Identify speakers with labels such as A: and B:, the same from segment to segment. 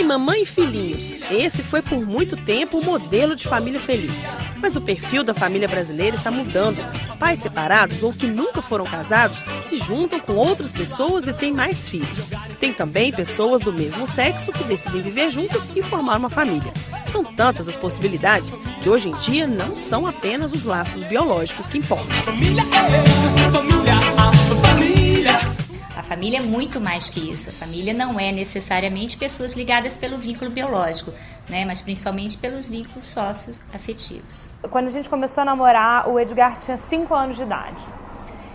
A: Papai, mamãe e filhinhos. Esse foi por muito tempo o modelo de família feliz. Mas o perfil da família brasileira está mudando. Pais separados ou que nunca foram casados se juntam com outras pessoas e têm mais filhos. Tem também pessoas do mesmo sexo que decidem viver juntas e formar uma família. São tantas as possibilidades que hoje em dia não são apenas os laços biológicos que importam.
B: A família é muito mais que isso. A família não é necessariamente pessoas ligadas pelo vínculo biológico, né? Mas principalmente pelos vínculos socioafetivos.
C: Quando a gente começou a namorar, o Edgar tinha 5 anos de idade.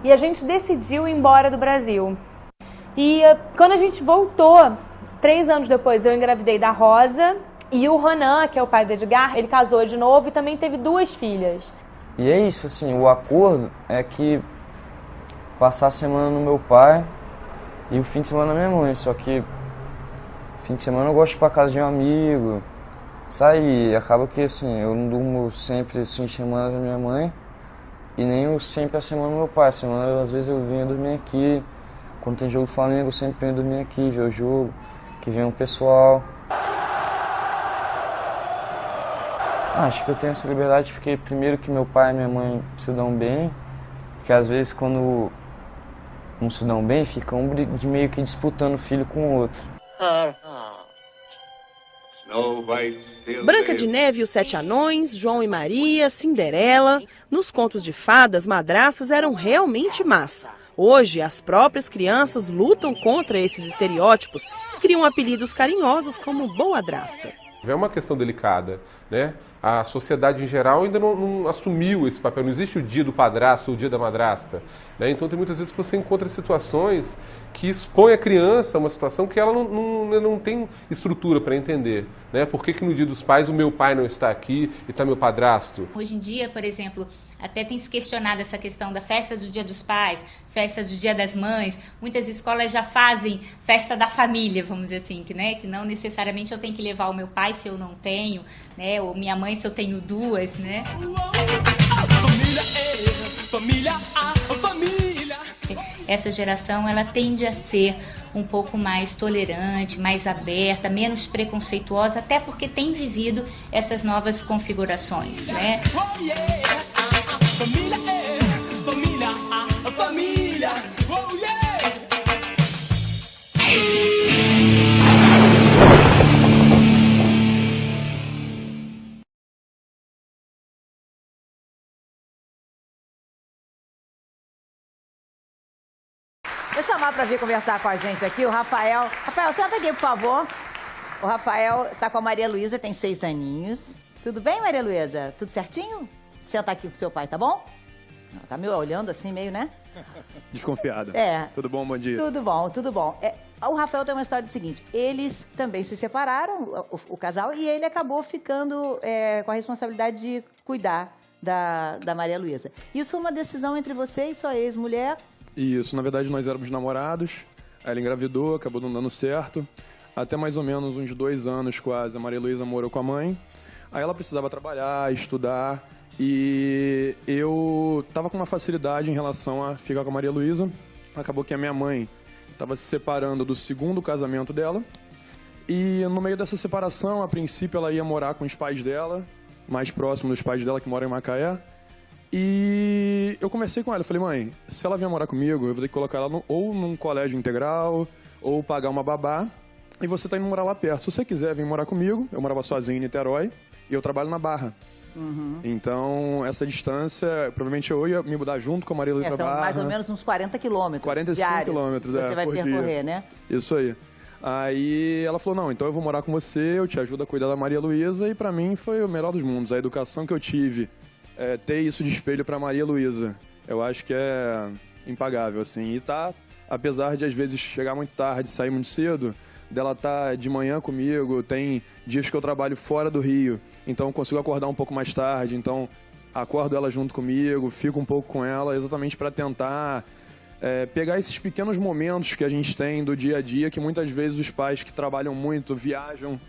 C: E a gente decidiu ir embora do Brasil. E quando a gente voltou, 3 anos depois, eu engravidei da Rosa. E o Ronan, que é o pai do Edgar, ele casou de novo e também teve 2 filhas.
D: E é isso, assim, o acordo é que passar a semana no meu pai e o fim de semana na minha mãe. Só que fim de semana eu gosto de ir pra casa de um amigo, sair. Acaba que, assim, eu não durmo sempre os fins de semana da minha mãe e nem sempre a semana do meu pai. A semana, às vezes, eu venho dormir aqui. Quando tem jogo do Flamengo, eu sempre venho dormir aqui, ver o jogo, que vem um pessoal. Acho que eu tenho essa liberdade porque, primeiro, que meu pai e minha mãe se dão bem, porque às vezes quando não se dão bem, ficam meio que disputando o filho com o outro.
A: Branca de Neve e os 7 Anões, João e Maria, Cinderela. Nos contos de fadas, madrastas eram realmente más. Hoje, as próprias crianças lutam contra esses estereótipos e criam apelidos carinhosos como boadrasta.
E: É uma questão delicada, né? A sociedade em geral ainda não assumiu esse papel. Não existe o dia do padrasto ou o dia da madrasta, né? Então tem muitas vezes que você encontra situações que expõe a criança a uma situação que ela não tem estrutura para entender, né? Por que no dia dos pais o meu pai não está aqui e está meu padrasto?
B: Hoje em dia, por exemplo, até tem se questionado essa questão da festa do dia dos pais, festa do dia das mães. Muitas escolas já fazem festa da família, vamos dizer assim, que não necessariamente eu tenho que levar o meu pai se eu não tenho, né? Ou minha mãe se eu tenho 2, né? Essa geração, ela tende a ser um pouco mais tolerante, mais aberta, menos preconceituosa, até porque tem vivido essas novas configurações, né?
F: Vou chamar para vir conversar com a gente aqui o Rafael. Rafael, senta aqui, por favor. O Rafael tá com a Maria Luísa, tem 6 aninhos. Tudo bem, Maria Luísa? Tudo certinho? Senta aqui com o seu pai, tá bom? Tá me olhando assim meio, né?
G: Desconfiada.
F: É.
G: Tudo bom, bom dia?
F: Tudo bom, tudo bom. O Rafael tem uma história do seguinte, eles também se separaram, o casal, e ele acabou ficando com a responsabilidade de cuidar da Maria Luísa. Isso foi uma decisão entre você e sua ex-mulher?
G: Isso, na verdade nós éramos namorados, ela engravidou, acabou não dando certo. Até mais ou menos uns 2 anos quase, a Maria Luísa morou com a mãe. Aí ela precisava trabalhar, estudar, e eu tava com uma facilidade em relação a ficar com a Maria Luísa. Acabou que a minha mãe estava se separando do 2º casamento dela. E no meio dessa separação, a princípio ela ia morar com os pais dela, mais próximo dos pais dela que moram em Macaé. E eu conversei com ela, falei, mãe, se ela vier morar comigo, eu vou ter que colocar ela ou num colégio integral, ou pagar uma babá, e você tá indo morar lá perto. Se você quiser vir morar comigo, eu morava sozinho em Niterói, e eu trabalho na Barra.
F: Uhum.
G: Então, essa distância, provavelmente eu ia me mudar junto com a Maria Luísa
F: São
G: Barra.
F: mais ou menos uns 40 quilômetros
G: 45 quilômetros,
F: você vai
G: por
F: percorrer,
G: dia.
F: né?
G: Isso aí. Aí ela falou, não, então eu vou morar com você, eu te ajudo a cuidar da Maria Luísa, e pra mim foi o melhor dos mundos. A educação que eu tive, ter isso de espelho pra Maria Luísa, eu acho que é impagável, assim. E tá, apesar de às vezes chegar muito tarde, sair muito cedo, dela tá de manhã comigo, tem dias que eu trabalho fora do Rio, então eu consigo acordar um pouco mais tarde, então acordo ela junto comigo, fico um pouco com ela, exatamente para tentar pegar esses pequenos momentos que a gente tem do dia a dia, que muitas vezes os pais que trabalham muito, viajam,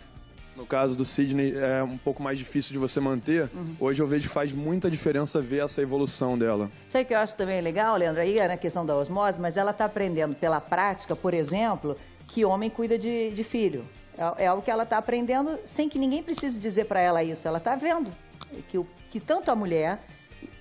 G: no caso do Sidney é um pouco mais difícil de você manter. Uhum. Hoje eu vejo que faz muita diferença ver essa evolução dela.
F: Sabe o que eu acho também legal, Leandro? Aí é na questão da osmose, mas ela está aprendendo pela prática, por exemplo, que homem cuida de filho. É algo que ela está aprendendo sem que ninguém precise dizer para ela isso. Ela está vendo que tanto a mulher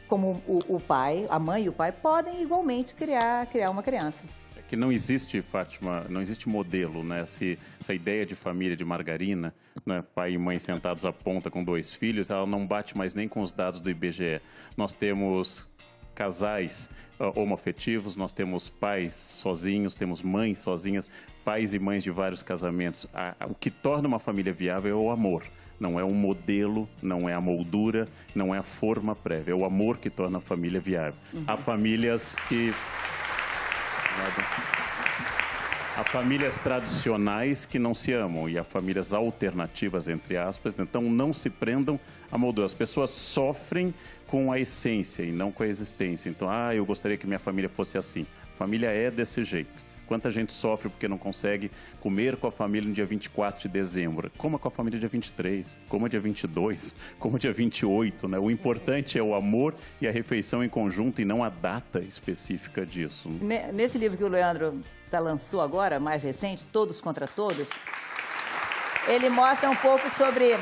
F: como o pai, a mãe e o pai, podem igualmente criar uma criança.
H: É que não existe, Fátima, não existe modelo, né? Essa ideia de família de margarina, né? Pai e mãe sentados à ponta com 2 filhos, ela não bate mais nem com os dados do IBGE. Nós temos casais homoafetivos, nós temos pais sozinhos, temos mães sozinhas, pais e mães de vários casamentos. O que torna uma família viável é o amor. Não é um modelo, não é a moldura, não é a forma prévia. É o amor que torna a família viável. Há famílias que... Há famílias tradicionais que não se amam e há famílias alternativas, entre aspas. Então, não se prendam a moldura. As pessoas sofrem com a essência e não com a existência. Então, eu gostaria que minha família fosse assim. Família é desse jeito. Quanta gente sofre porque não consegue comer com a família no dia 24 de dezembro. Coma com a família dia 23, coma dia 22, coma dia 28, né? O importante é o amor e a refeição em conjunto e não a data específica disso.
F: Nesse livro que o Leandro lançou agora, mais recente, Todos contra Todos, ele mostra um pouco sobre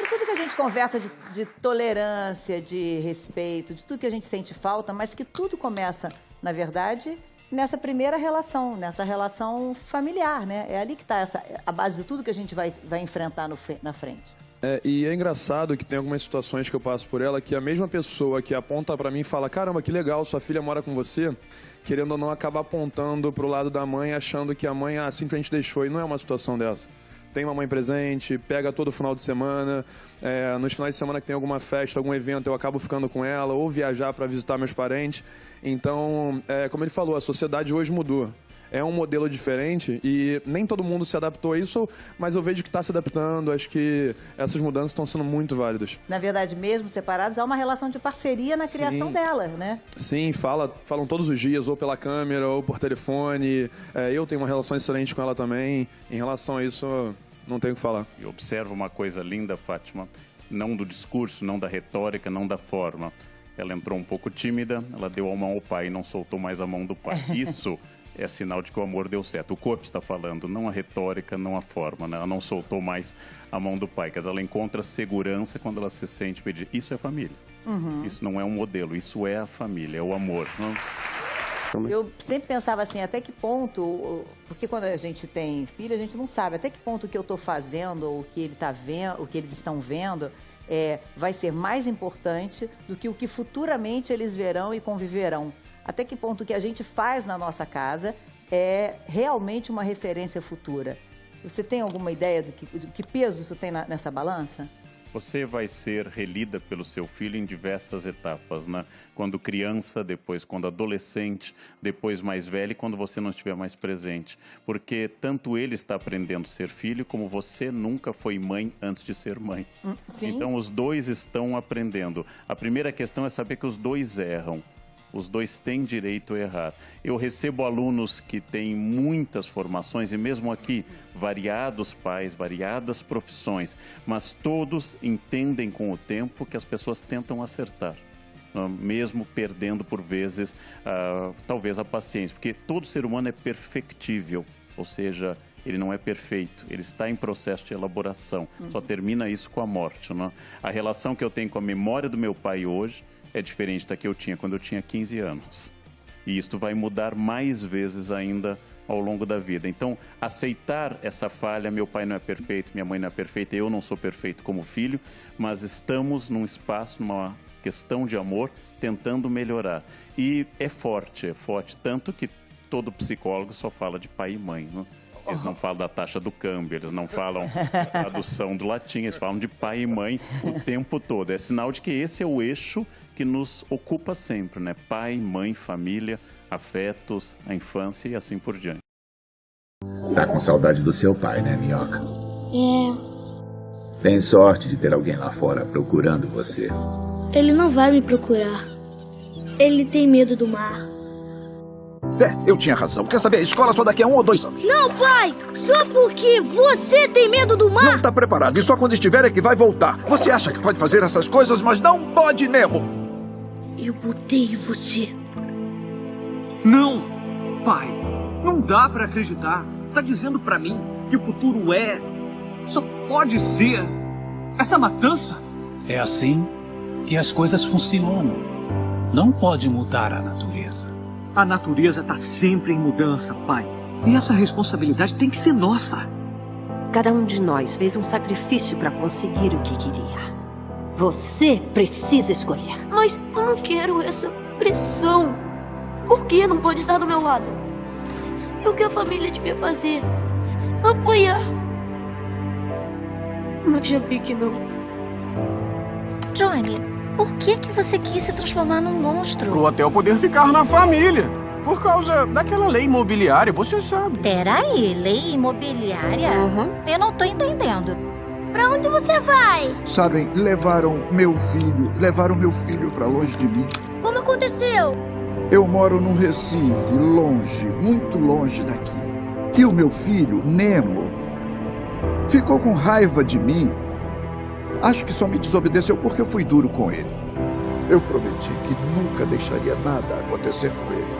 F: tudo que a gente conversa de tolerância, de respeito, de tudo que a gente sente falta, mas que tudo começa, na verdade, nessa primeira relação, nessa relação familiar, né? É ali que está a base de tudo que a gente vai enfrentar na frente.
G: E é engraçado que tem algumas situações que eu passo por ela que a mesma pessoa que aponta pra mim e fala: caramba, que legal, sua filha mora com você, querendo ou não, acaba apontando pro lado da mãe, achando que a mãe simplesmente deixou. E não é uma situação dessa. Tem uma mãe presente, pega todo final de semana, nos finais de semana que tem alguma festa, algum evento, eu acabo ficando com ela, ou viajar para visitar meus parentes. Então, como ele falou, a sociedade hoje mudou. É um modelo diferente e nem todo mundo se adaptou a isso, mas eu vejo que está se adaptando. Acho que essas mudanças estão sendo muito válidas.
F: Na verdade, mesmo separados, há uma relação de parceria na criação dela, né?
G: Sim, falam todos os dias, ou pela câmera, ou por telefone. Eu tenho uma relação excelente com ela também. Em relação a isso, não tenho o que falar.
H: E observa uma coisa linda, Fátima, não do discurso, não da retórica, não da forma. Ela entrou um pouco tímida, ela deu a mão ao pai e não soltou mais a mão do pai. Isso é sinal de que o amor deu certo. O corpo está falando, não a retórica, não a forma, né? Ela não soltou mais a mão do pai, quer dizer, ela encontra segurança quando ela se sente pedir. Isso é família. Isso não é um modelo, isso é a família, é o amor.
F: Eu sempre pensava assim, até que ponto, porque quando a gente tem filho, a gente não sabe até que ponto o que eu estou fazendo, ou o que ele está vendo, o que eles estão vendo, vai ser mais importante do que o que futuramente eles verão e conviverão. Até que ponto o que a gente faz na nossa casa é realmente uma referência futura. Você tem alguma ideia do que peso isso tem nessa balança?
H: Você vai ser relida pelo seu filho em diversas etapas, né? Quando criança, depois quando adolescente, depois mais velho e quando você não estiver mais presente. Porque tanto ele está aprendendo a ser filho, como você nunca foi mãe antes de ser mãe.
F: Sim.
H: Então os dois estão aprendendo. A primeira questão é saber que os dois erram. Os dois têm direito a errar. Eu recebo alunos que têm muitas formações e mesmo aqui, variados pais, variadas profissões, mas todos entendem com o tempo que as pessoas tentam acertar, mesmo perdendo por vezes, talvez a paciência, porque todo ser humano é perfectível, ou seja, ele não é perfeito, ele está em processo de elaboração, só termina isso com a morte, né? A relação que eu tenho com a memória do meu pai hoje é diferente da que eu tinha quando eu tinha 15 anos. E isto vai mudar mais vezes ainda ao longo da vida. Então, aceitar essa falha, meu pai não é perfeito, minha mãe não é perfeita, eu não sou perfeito como filho, mas estamos num espaço, numa questão de amor, tentando melhorar. E é forte, tanto que todo psicólogo só fala de pai e mãe, né? Eles não falam da taxa do câmbio, eles não falam da tradução do latim, eles falam de pai e mãe o tempo todo. É sinal de que esse é o eixo que nos ocupa sempre, né? Pai, mãe, família, afetos, a infância e assim por diante.
I: Tá com saudade do seu pai, né, Minhoca? Tem sorte de ter alguém lá fora procurando você.
J: Ele não vai me procurar. Ele tem medo do mar.
K: Eu tinha razão. Quer saber? A escola só daqui a 1 ou 2 anos.
J: Não, pai! Só porque você tem medo do mar!
K: Não tá preparado. E só quando estiver é que vai voltar. Você acha que pode fazer essas coisas, mas não pode, Nemo.
J: Eu odeio você.
L: Não! Pai, não dá pra acreditar. Tá dizendo pra mim que o futuro é. Só pode ser essa matança.
M: É assim que as coisas funcionam. Não pode mudar a natureza.
L: A natureza está sempre em mudança, pai. E essa responsabilidade tem que ser nossa.
N: Cada um de nós fez um sacrifício para conseguir o que queria. Você precisa escolher.
J: Mas eu não quero essa pressão. Por que não pode estar do meu lado? É o que a família devia fazer. Apoiar. Mas já vi que não.
O: Johnny, por que você quis se transformar num monstro?
L: Pro hotel poder ficar na família. Por causa daquela lei imobiliária, você sabe.
O: Peraí, lei imobiliária? Eu não tô entendendo.
J: Pra onde você vai?
K: Sabem, levaram meu filho pra longe de mim.
J: Como aconteceu?
K: Eu moro num Recife, longe, muito longe daqui. E o meu filho, Nemo, ficou com raiva de mim. Acho que só me desobedeceu porque eu fui duro com ele. Eu prometi que nunca deixaria nada acontecer com ele.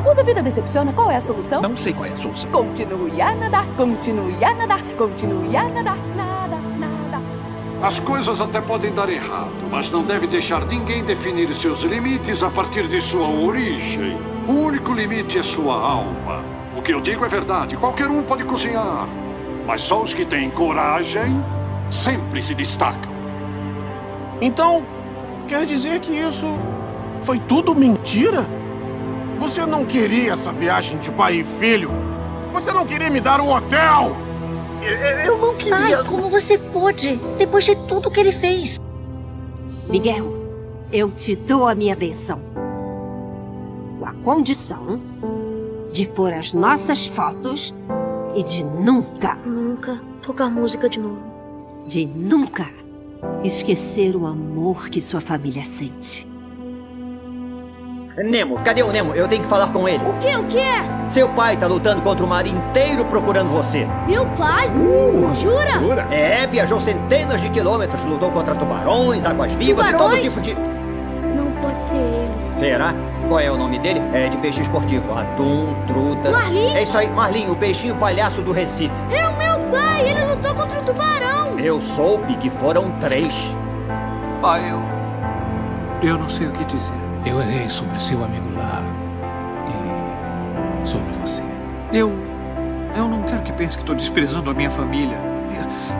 P: Quando a vida decepciona, qual é a solução?
K: Não sei qual é a solução.
P: Continue a nadar, continue a nadar, continue a nadar, nada, nada.
Q: As coisas até podem dar errado, mas não deve deixar ninguém definir seus limites a partir de sua origem. O único limite é sua alma. O que eu digo é verdade, qualquer um pode cozinhar. Mas só os que têm coragem sempre se destacam.
L: Então, quer dizer que isso foi tudo mentira? Você não queria essa viagem de pai e filho? Você não queria me dar um hotel? Eu não queria...
O: Pai, como você pôde, depois de tudo que ele fez?
N: Miguel, eu te dou a minha bênção. Com a condição de pôr as nossas fotos e de nunca
J: tocar música de novo.
N: De nunca esquecer o amor que sua família sente.
R: Nemo, cadê o Nemo? Eu tenho que falar com ele.
J: O quê?
R: Seu pai tá lutando contra o mar inteiro procurando você.
J: Meu pai? Jura?
R: É, viajou centenas de quilômetros, lutou contra tubarões, águas-vivas e todo tipo de...
J: Não pode ser ele.
R: Será? Qual é o nome dele? É de peixe esportivo. Atum, truta...
J: Marlin?
R: É isso aí, Marlin, o peixinho palhaço do Recife.
J: É o meu pai, ele lutou contra o tubarão.
R: Eu soube que foram 3.
L: Pai, eu não sei o que dizer.
M: Eu errei sobre seu amigo lá e sobre você.
L: Eu não quero que pense que estou desprezando a minha família.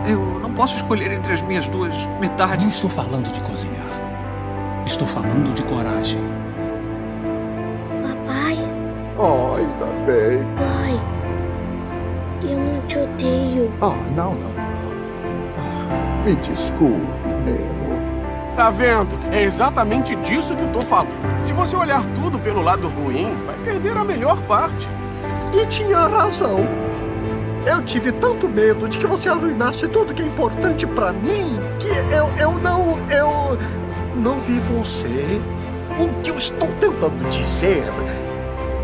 L: Eu não posso escolher entre as minhas duas metades.
M: Não estou falando de cozinhar. Estou falando de coragem.
J: Papai?
K: Oh, ainda bem.
J: Pai, eu não te odeio.
K: Não. Me desculpe, Nemo.
L: Tá vendo? É exatamente disso que eu tô falando. Se você olhar tudo pelo lado ruim, vai perder a melhor parte.
S: E tinha razão. Eu tive tanto medo de que você arruinasse tudo que é importante pra mim, que eu não vi você. O que eu estou tentando dizer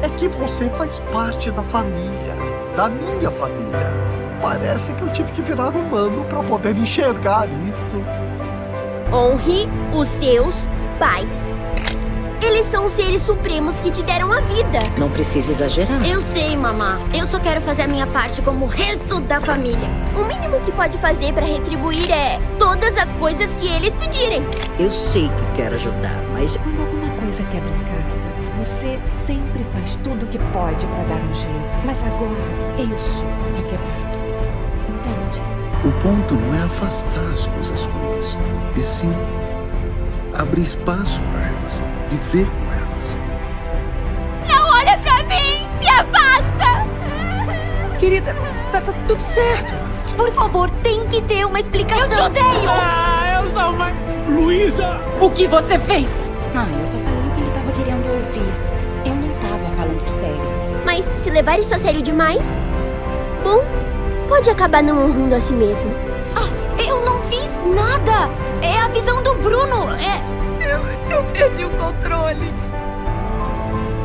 S: é que você faz parte da família, da minha família. Parece que eu tive que virar humano pra poder enxergar isso.
J: Honre os seus pais. Eles são os seres supremos que te deram a vida.
N: Não precisa exagerar.
J: Eu sei, mamá. Eu só quero fazer a minha parte como o resto da família. O mínimo que pode fazer pra retribuir é todas as coisas que eles pedirem.
N: Eu sei que quero ajudar, mas...
T: Quando alguma coisa quebra em casa, você sempre faz tudo o que pode pra dar um jeito. Mas agora, isso tá quebrado. Entende?
I: O ponto não é afastar as coisas ruins, e sim abrir espaço para elas, viver com elas.
J: Não olha pra mim! Se afasta!
T: Querida, tá tudo certo.
J: Por favor, tem que ter uma explicação.
P: Eu te odeio! Eu sou uma...
L: Luísa!
P: O que você fez?
T: Eu só falei o que ele tava querendo ouvir. Eu não tava falando sério.
J: Mas se levar isso a sério demais, bom, pode acabar não honrando a si mesmo. Eu não fiz nada! É a visão do Bruno!
P: Eu perdi o controle.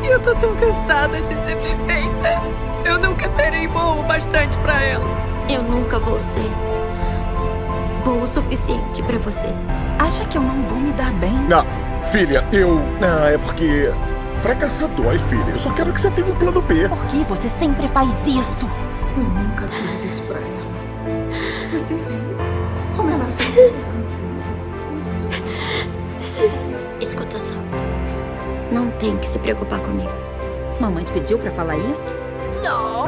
P: Eu tô tão cansada de ser perfeita. Eu nunca serei boa o bastante pra ela.
J: Eu nunca vou ser boa o suficiente pra você.
T: Acha que eu não vou me dar bem?
I: Não, filha, é porque... fracassar dói, filha. Eu só quero que você tenha um plano B.
T: Por que você sempre faz isso?
P: Eu nunca fiz isso pra ela. Você viu como ela fez?
J: Escuta só. Não tem que se preocupar comigo.
F: Mamãe te pediu pra falar isso?
J: Não!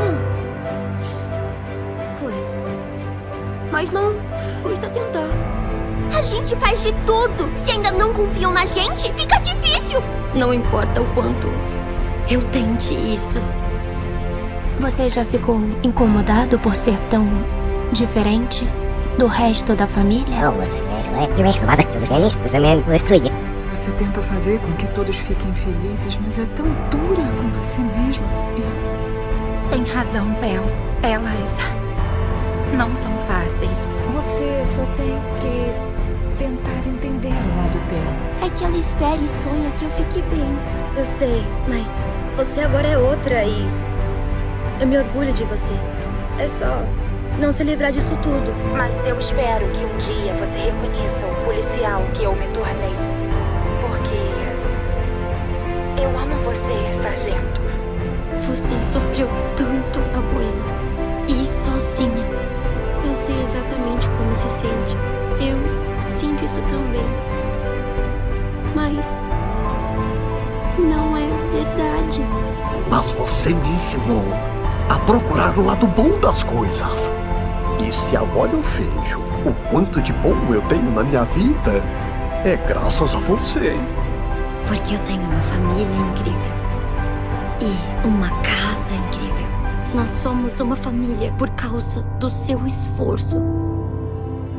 J: Foi. Mas não custa tentar. A gente faz de tudo. Se ainda não confiam na gente, fica difícil. Não importa o quanto eu tente isso. Você já ficou incomodado por ser tão diferente do resto da família?
P: Você tenta fazer com que todos fiquem felizes, mas é tão dura com você mesma.
O: Tem razão, Bel. Elas não são fáceis.
T: Você só tem que tentar entender o lado dela.
J: É que ela espera e sonha que eu fique bem. Eu sei, mas você agora é outra e eu me orgulho de você. É só não se livrar disso tudo.
O: Mas eu espero que um dia você reconheça o policial que eu me tornei. Porque eu amo você, sargento.
J: Você sofreu tanto, abuela. E sozinha. Eu sei exatamente como se sente. Eu sinto isso também. Mas não é verdade.
S: Mas você me ensinou a procurar o lado bom das coisas. E se agora eu vejo o quanto de bom eu tenho na minha vida, é graças a você.
J: Porque eu tenho uma família incrível. E uma casa incrível. Nós somos uma família por causa do seu esforço.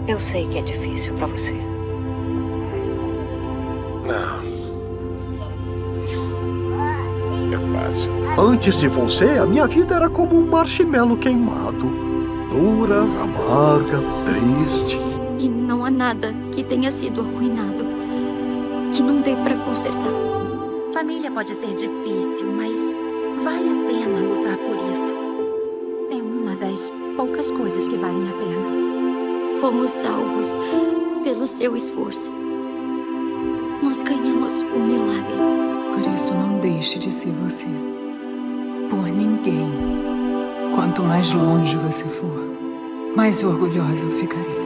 T: Eu sei que é difícil pra você.
S: Não. É fácil. Antes de você, a minha vida era como um marshmallow queimado. Dura, amarga, triste.
J: E não há nada que tenha sido arruinado que não dê pra consertar.
O: Família pode ser difícil, mas vale a pena lutar por isso. É uma das poucas coisas que valem a pena.
J: Fomos salvos pelo seu esforço. Nós ganhamos um milagre.
P: Por isso, não deixe de ser você. Por ninguém. Quanto mais longe você for, mais orgulhosa eu ficarei.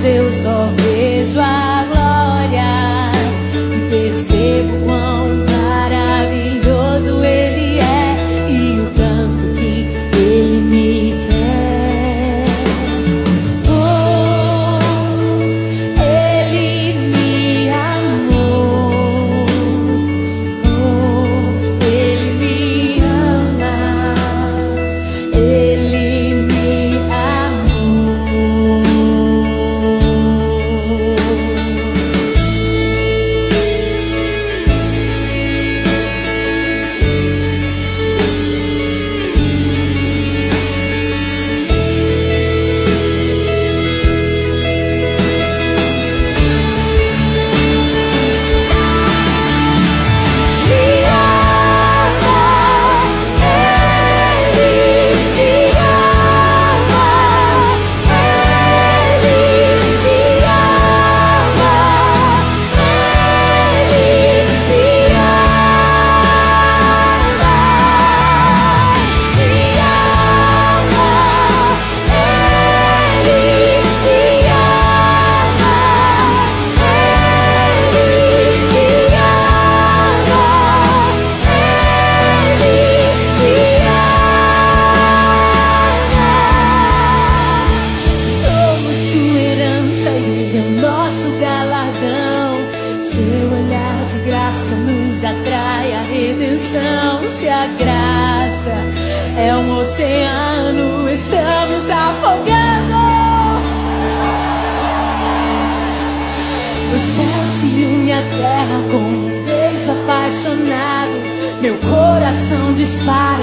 U: Eu só vejo a glória e oceano, estamos afogando. O céu se une à terra com um beijo apaixonado. Meu coração dispara.